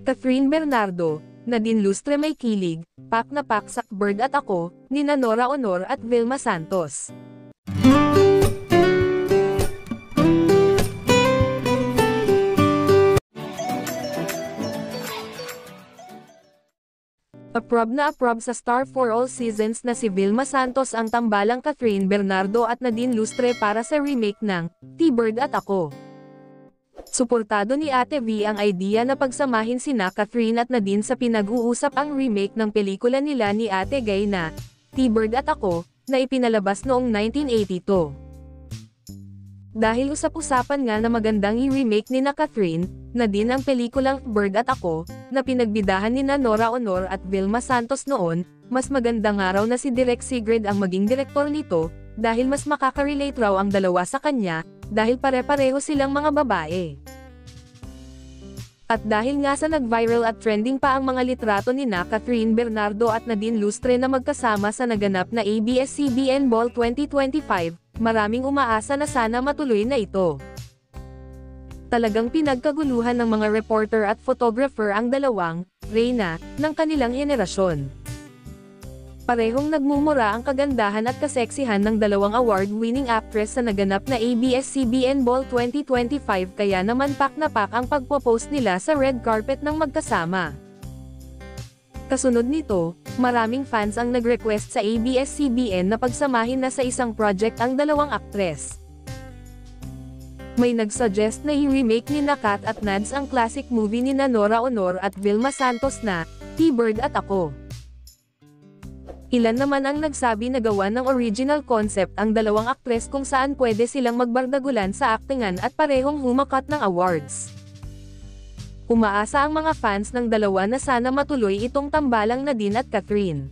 Catherine Bernardo, Nadine Lustre May Kilig, Pak na Pak Zuckerberg at Ako, nina Nora Honor at Vilma Santos. Approve sa Star for All Seasons na si Vilma Santos ang tambalang Catherine Bernardo at Nadine Lustre para sa remake ng T-Bird at Ako. Suportado ni Ate V ang idea na pagsamahin sina Catherine at Nadine sa pinag-uusap ang remake ng pelikula nila ni Ate Gay na T-Bird at Ako, na ipinalabas noong 1982. Dahil usap-usapan nga na magandang i-remake ni na Catherine, Nadine ang pelikulang Bird at Ako, na pinagbidahan ni na Nora Honor at Vilma Santos noon, mas maganda nga raw na si Direk Sigrid ang maging direktor nito, dahil mas makaka-relate raw ang dalawa sa kanya, dahil pare-pareho silang mga babae. At dahil nga sa nag-viral at trending pa ang mga litrato ni na Catherine Bernardo at Nadine Lustre na magkasama sa naganap na ABS-CBN Ball 2025, maraming umaasa na sana matuloy na ito. Talagang pinagkaguluhan ng mga reporter at photographer ang dalawang reyna ng kanilang henerasyon. Parehong nagmumura ang kagandahan at kaseksihan ng dalawang award-winning actress sa naganap na ABS-CBN Ball 2025, kaya naman pak na pak ang pagpo-post nila sa red carpet ng magkasama. Kasunod nito, maraming fans ang nag-request sa ABS-CBN na pagsamahin na sa isang project ang dalawang aktres. May nag-suggest na i-remake ni na Kat at Nads ang classic movie ni na Nora Honor at Vilma Santos na T-Bird at Ako. Ilan naman ang nagsabi na gawa ng original concept ang dalawang aktres kung saan pwede silang magbardagulan sa aktingan at parehong humakat ng awards. Umaasa ang mga fans ng dalawa na sana matuloy itong tambalang Nadine at Catherine.